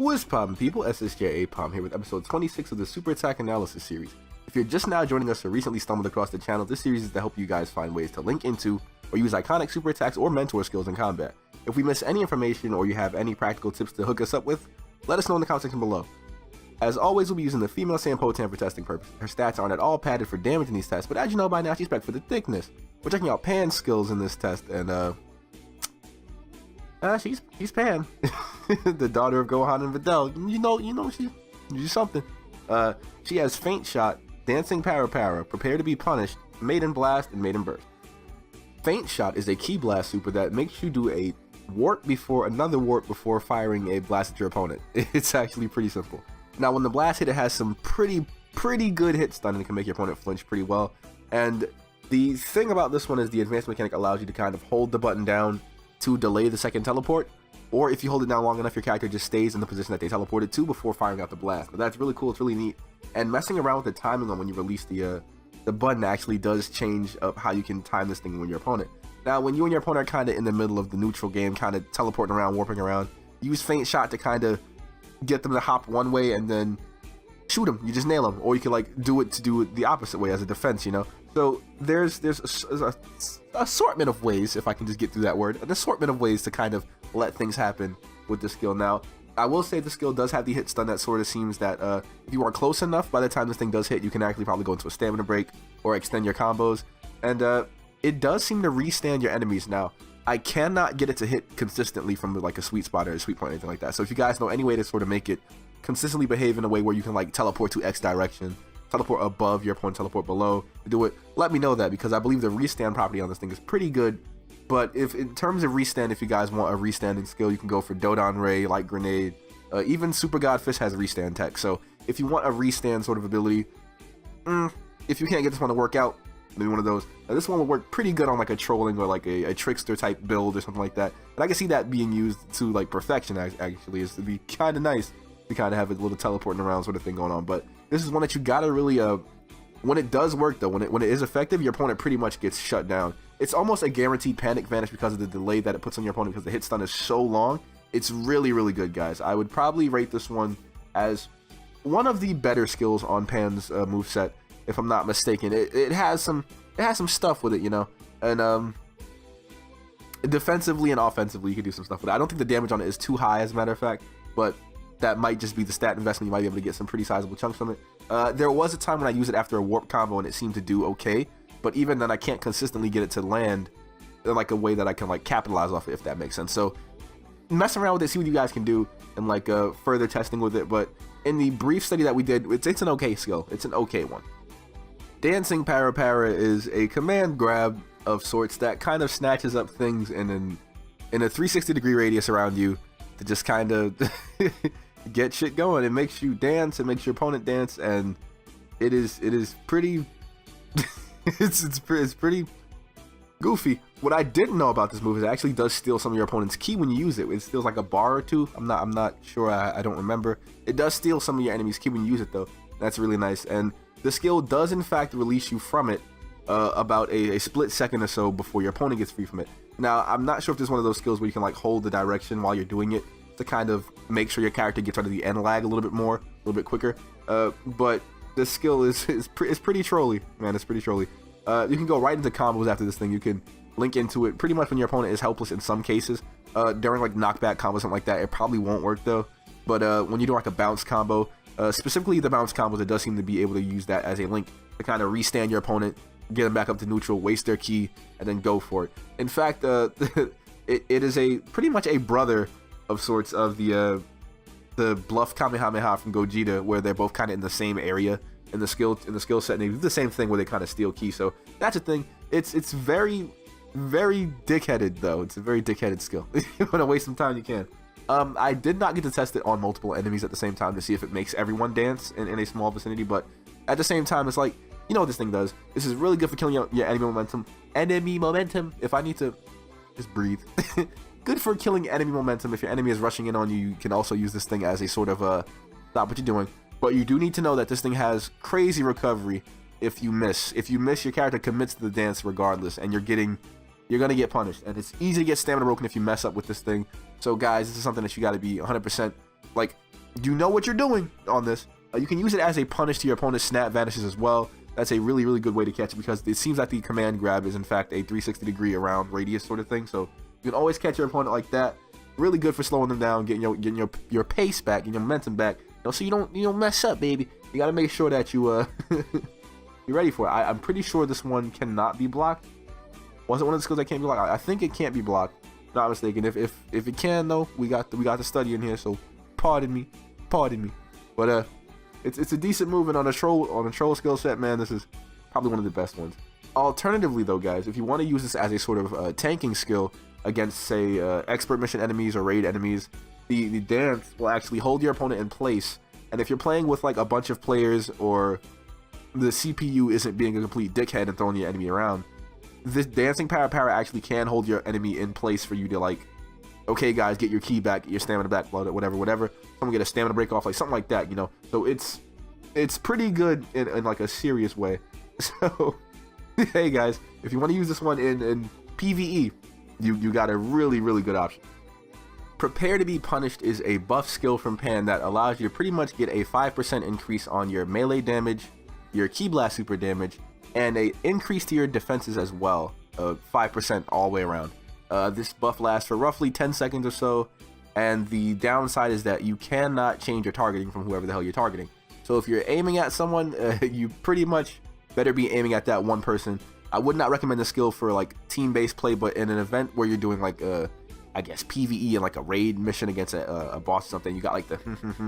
What's poppin' people, SSJAipom here with episode 26 of the Super Attack Analysis series. If you're just now joining us or recently stumbled across the channel, this series is to help you guys find ways to link into or use iconic super attacks or mentor skills in combat. If we miss any information or you have any practical tips to hook us up with, let us know in the comment section below. As always, we'll be using the female Sampotan for testing purposes. Her stats aren't at all padded for damage in these tests, but as you know by now, she's spec for the thickness. We're checking out Pan's skills in this test, and she's Pan, the daughter of Gohan and Videl. You know she's something. She has Feint Shot, Dancing Parapara, Prepare to be Punished, Maiden Blast, and Maiden Burst. Feint Shot is a Ki Blast super that makes you do a warp before another warp before firing a blast at your opponent. It's actually pretty simple. Now, when the blast hit, it has some pretty good hit stun and it can make your opponent flinch pretty well. And the thing about this one is the advanced mechanic allows you to kind of hold the button down to delay the second teleport, or if you hold it down long enough, your character just stays in the position that they teleported to before firing out the blast. But that's really cool, it's really neat. And messing around with the timing on when you release the button actually does change up how you can time this thing with your opponent. Now, when you and your opponent are kind of in the middle of the neutral game, kind of teleporting around, warping around, use Feint Shot to kind of get them to hop one way and then shoot them. You just nail them, or you can like do it the opposite way as a defense, you know. So there's a assortment of ways, if I can just get through that word, an assortment of ways to kind of let things happen with this skill. Now, I will say the skill does have the hit stun that sort of seems that if you are close enough, by the time this thing does hit, you can actually probably go into a stamina break or extend your combos, and it does seem to restand your enemies. Now, I cannot get it to hit consistently from like a sweet spot or a sweet point or anything like that. So if you guys know any way to sort of make it consistently behave in a way where you can like teleport to X direction, teleport above your opponent, teleport below, do it, let me know that, because I believe the restand property on this thing is pretty good. But if in terms of restand, if you guys want a restanding skill, you can go for Dodon Ray, Light Grenade, even Super Godfish has restand tech. So if you want a restand sort of ability, if you can't get this one to work out, maybe one of those. Now, this one will work pretty good on like a trolling or like a trickster type build or something like that. And I can see that being used to like perfection. Actually, is to be kind of nice to kind of have a little teleporting around sort of thing going on. But this is one that you gotta really when it does work though, when it is effective, your opponent pretty much gets shut down. It's almost a guaranteed panic vanish because of the delay that it puts on your opponent, because the hit stun is so long. It's really good, guys. I would probably rate this one as one of the better skills on Pan's moveset, if I'm not mistaken. It has some stuff with it, you know, and defensively and offensively you can do some stuff with it. I don't think the damage on it is too high, as a matter of fact, but that might just be the stat investment. You might be able to get some pretty sizable chunks from it. There was a time when I used it after a warp combo and it seemed to do okay, but even then I can't consistently get it to land in like a way that I can like capitalize off it, if that makes sense. So mess around with it, see what you guys can do, and like further testing with it. But in the brief study that we did, it's an okay skill. It's an okay one. Dancing Parapara is a command grab of sorts that kind of snatches up things in a 360-degree radius around you to just kind of get shit going. It makes you dance, it makes your opponent dance, and it is pretty it's pretty goofy. What I didn't know about this move is it actually does steal some of your opponent's ki when you use it. It steals like a bar or two. I'm not sure. I don't remember. It does steal some of your enemy's ki when you use it though. That's really nice. And the skill does in fact release you from it about a split second or so before your opponent gets free from it. Now, I'm not sure if this is one of those skills where you can like hold the direction while you're doing it to kind of make sure your character gets out of the end lag a little bit more, a little bit quicker. But this skill is pretty trolly, man. It's pretty trolly. You can go right into combos after this thing. You can link into it pretty much when your opponent is helpless in some cases. During like knockback combos, something like that, it probably won't work though. But when you do like a bounce combo, specifically the bounce combos, it does seem to be able to use that as a link to kind of restand your opponent, get them back up to neutral, waste their ki, and then go for it. In fact, it is pretty much a brother of sorts of the bluff Kamehameha from Gogeta, where they're both kind of in the same area in the skill set, and they do the same thing where they kind of steal ki. So that's a thing. It's very dickheaded though. It's a very dickheaded skill. If you want to waste some time, you can. I did not get to test it on multiple enemies at the same time to see if it makes everyone dance in a small vicinity, but at the same time, it's like, you know what this thing does. This is really good for killing your enemy momentum. Enemy momentum. If I need to just breathe. Good for killing enemy momentum. If your enemy is rushing in on you, you can also use this thing as a sort of stop what you're doing. But you do need to know that this thing has crazy recovery if you miss. If you miss, your character commits to the dance regardless, and you're gonna get punished. And it's easy to get stamina broken if you mess up with this thing. So guys, this is something that you gotta be 100% like you know what you're doing on this. You can use it as a punish to your opponent's snap vanishes as well. That's a really, really good way to catch it because it seems like the command grab is in fact a 360-degree around radius sort of thing. So you can always catch your opponent like that. Really good for slowing them down, getting your pace back, getting your momentum back. So you don't mess up, baby. You gotta make sure that you you're ready for it. I'm pretty sure this one cannot be blocked. Was it one of the skills that can't be blocked? I think it can't be blocked. Not mistaken. If it can though, we got the study in here. So pardon me. But it's a decent movement on a troll skill set, man. This is probably one of the best ones. Alternatively though, guys, if you want to use this as a sort of tanking skill against, say, expert mission enemies or raid enemies, the dance will actually hold your opponent in place. And if you're playing with like a bunch of players or the CPU isn't being a complete dickhead and throwing your enemy around, this dancing Parapara actually can hold your enemy in place for you to, like, okay guys, get your key back, get your stamina back, whatever. Someone get a stamina break off, like something like that, you know. So it's pretty good in like a serious way. So hey guys, if you want to use this one in PvE, you got a really, really good option. Prepare to be Punished is a buff skill from Pan that allows you to pretty much get a 5% increase on your melee damage, your Ki Blast super damage, and a increase to your defenses as well, 5% all the way around. This buff lasts for roughly 10 seconds or so, and the downside is that you cannot change your targeting from whoever the hell you're targeting. So if you're aiming at someone, you pretty much better be aiming at that one person. I would not recommend the skill for like team-based play, but in an event where you're doing like I guess PvE and like a raid mission against a boss or something, you got like the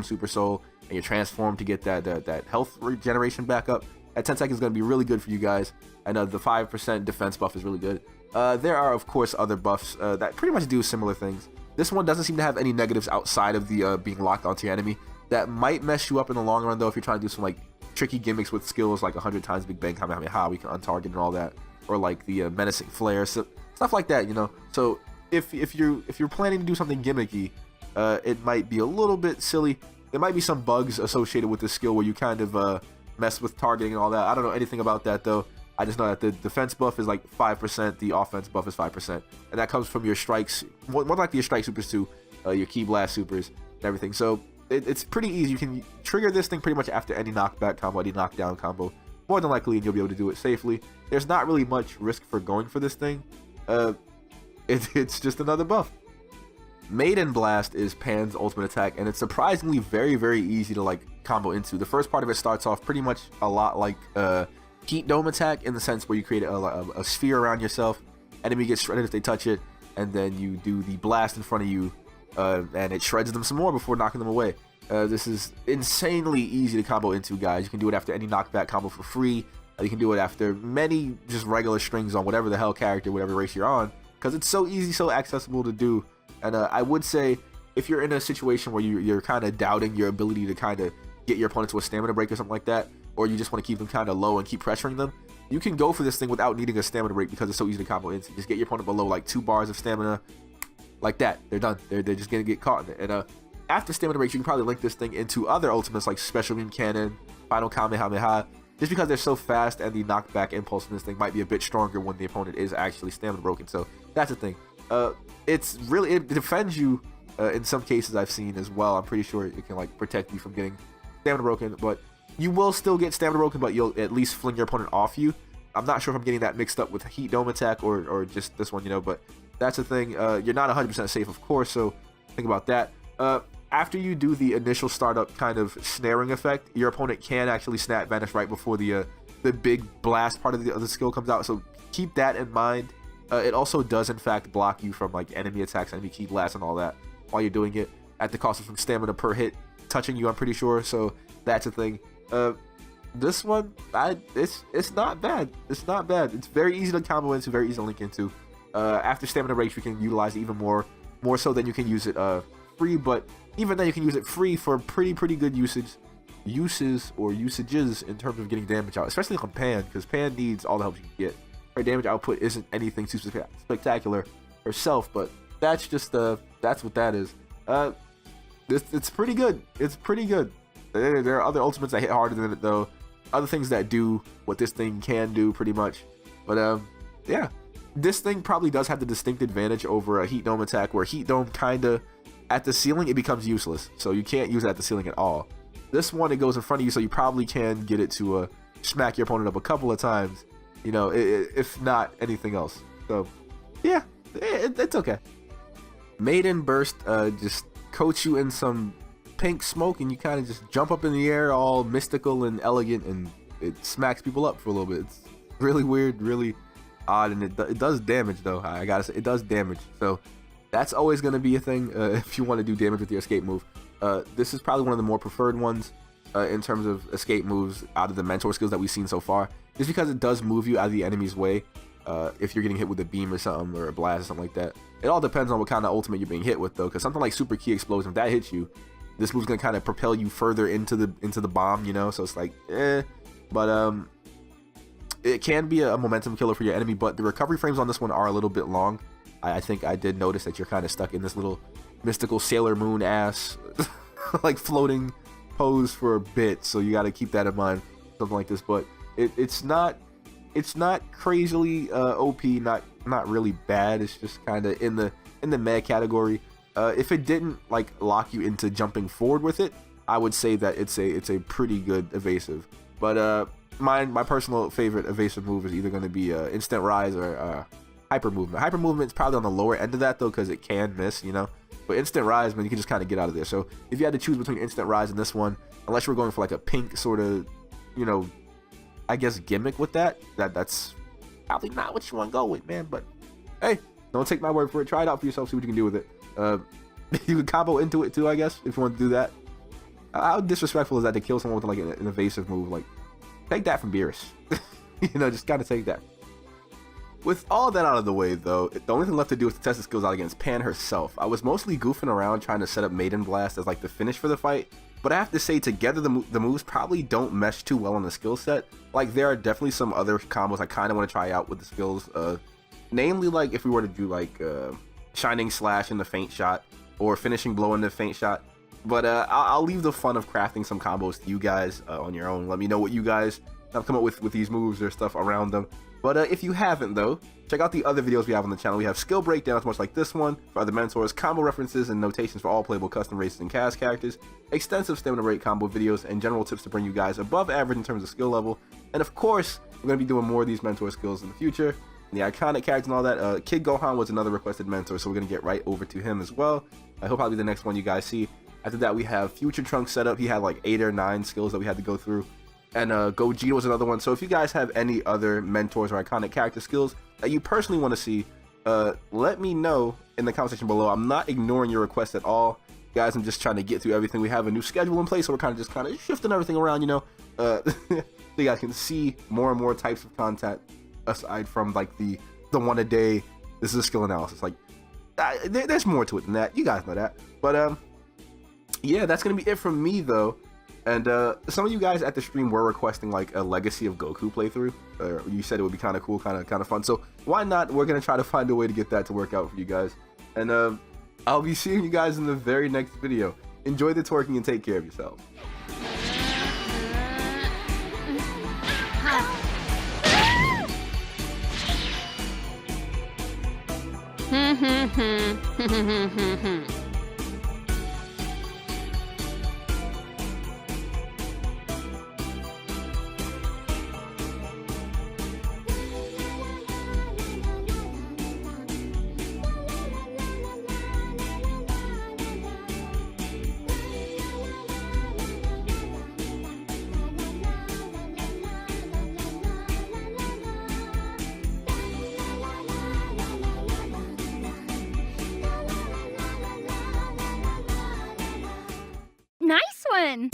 super soul and you're transformed to get that health regeneration back up. At 10 seconds is going to be really good for you guys, and the 5% defense buff is really good. There are of course other buffs that pretty much do similar things. This one doesn't seem to have any negatives outside of the being locked onto your enemy. That might mess you up in the long run though if you're trying to do some like tricky gimmicks with skills like 100 times Big Bang Kamehameha, we can untarget and all that, or like the menacing flare, so, stuff like that, you know. So if you're planning to do something gimmicky, it might be a little bit silly. There might be some bugs associated with this skill where you kind of mess with targeting and all that. I don't know anything about that though. I just know that the defense buff is like 5%, the offense buff is 5%, and that comes from your strikes, more likely your strike supers too, your Ki Blast supers and everything. So it's pretty easy. You can trigger this thing pretty much after any knockback combo, any knockdown combo, more than likely, and you'll be able to do it safely. There's not really much risk for going for this thing. It's just another buff. Maiden Blast is Pan's ultimate attack, and it's surprisingly very, very easy to like combo into. The first part of it starts off pretty much a lot like Heat Dome attack, in the sense where you create a sphere around yourself, enemy gets shredded if they touch it, and then you do the blast in front of you, and it shreds them some more before knocking them away. This is insanely easy to combo into, guys. You can do it after any knockback combo for free. You can do it after many just regular strings on whatever the hell character, whatever race you're on, because it's so easy, so accessible to do. And I would say if you're in a situation where you're kind of doubting your ability to kind of get your opponent to a stamina break or something like that, or you just want to keep them kind of low and keep pressuring them, you can go for this thing without needing a stamina break because it's so easy to combo into. Just get your opponent below like 2 bars of stamina, like that. They're done. They're just gonna get caught in it. And after stamina breaks, you can probably link this thing into other ultimates like Special Beam Cannon, Final Kamehameha, just because they're so fast, and the knockback impulse in this thing might be a bit stronger when the opponent is actually stamina broken. So that's the thing. It defends you in some cases I've seen as well. I'm pretty sure it can like protect you from getting stamina broken, but you will still get stamina broken, but you'll at least fling your opponent off you. I'm not sure if I'm getting that mixed up with Heat Dome attack or just this one, you know, but that's the thing. You're not 100% safe, of course, so think about that. After you do the initial startup kind of snaring effect, your opponent can actually snap vanish right before the big blast part of the skill comes out, so keep that in mind. It also does in fact block you from like enemy attacks, enemy Ki Blast and all that while you're doing it, at the cost of some stamina per hit touching you, I'm pretty sure. So that's a thing. This one, it's not bad. It's not bad. It's very easy to combo into, very easy to link into. After stamina breaks, you can utilize it even more so than you can use it free. But even then, you can use it free for pretty good usages in terms of getting damage out, especially on Pan, because Pan needs all the help you can get. Her damage output isn't anything too spectacular herself, but that's just that's what that is. It's pretty good. It's pretty good. There are other ultimates that hit harder than it though. Other things that do what this thing can do pretty much. But yeah, this thing probably does have the distinct advantage over a Heat Dome attack, where Heat Dome kinda at the ceiling, it becomes useless. So you can't use it at the ceiling at all. This one, it goes in front of you, so you probably can get it to smack your opponent up a couple of times, you know, if not anything else. So, yeah, it's okay. Maiden Burst just coats you in some pink smoke, and you kind of just jump up in the air all mystical and elegant, and it smacks people up for a little bit. It's really weird, really odd, and it does damage, though. I gotta say, it does damage. So that's always going to be a thing if you want to do damage with your escape move. This is probably one of the more preferred ones in terms of escape moves out of the mentor skills that we've seen so far, just because it does move you out of the enemy's way if you're getting hit with a beam or something, or a blast or something like that. It all depends on what kind of ultimate you're being hit with, though, because something like Super Key Explosion, if that hits you, this move's going to kind of propel you further into the bomb, you know, so it's like, but it can be a momentum killer for your enemy, but the recovery frames on this one are a little bit long. I think I did notice that you're kind of stuck in this little mystical Sailor Moon ass like floating pose for a bit, so you got to keep that in mind, something like this. But it's not crazily OP, not really bad. It's just kind of in the meh category. If it didn't like lock you into jumping forward with it, I would say that it's a pretty good evasive. But my personal favorite evasive move is either going to be Instant Rise or Hyper Movement. Hyper Movement is probably on the lower end of that, though, because it can miss, you know. But Instant Rise, man, you can just kind of get out of there. So if you had to choose between Instant Rise and this one, unless you were going for like a pink sort of, you know, I guess gimmick with that's probably not what you want to go with, man. But hey, don't take my word for it. Try it out for yourself. See what you can do with it. You can combo into it too, I guess, if you want to do that. How disrespectful is that to kill someone with like an evasive move? Like, take that from Beerus. You know, just gotta take that. With all that out of the way, though, the only thing left to do is to test the skills out against Pan herself. I was mostly goofing around trying to set up Maiden Blast as like the finish for the fight, but I have to say, together the moves probably don't mesh too well on the skill set. Like, there are definitely some other combos I kind of want to try out with the skills, namely like if we were to do like Shining Slash in the Feint shot or Finishing Blow in the Feint shot. But I'll leave the fun of crafting some combos to you guys on your own. Let me know what you guys have come up with these moves or stuff around them. But if you haven't, though, check out the other videos we have on the channel. We have skill breakdowns much like this one for other mentors, combo references and notations for all playable custom races and cast characters, extensive stamina rate combo videos, and general tips to bring you guys above average in terms of skill level. And of course, we're going to be doing more of these mentor skills in the future. And the iconic characters and all that. Kid Gohan was another requested mentor, so we're going to get right over to him as well. He'll probably be the next one you guys see. After that, we have Future Trunks set up. He had like 8 or 9 skills that we had to go through. And Gogeta was another one. So if you guys have any other mentors or iconic character skills that you personally want to see, let me know in the comment section below. I'm not ignoring your requests at all, guys. I'm just trying to get through everything. We have a new schedule in place, so we're kind of shifting everything around, you know, so you guys can see more and more types of content aside from like the one a day. This is a skill analysis. Like, there's more to it than that. You guys know that. But yeah, that's gonna be it from me, though. And some of you guys at the stream were requesting like a Legacy of Goku playthrough. You said it would be kind of cool, kind of fun. So why not? We're gonna try to find a way to get that to work out for you guys. And I'll be seeing you guys in the very next video. Enjoy the twerking and take care of yourselves. Nice one!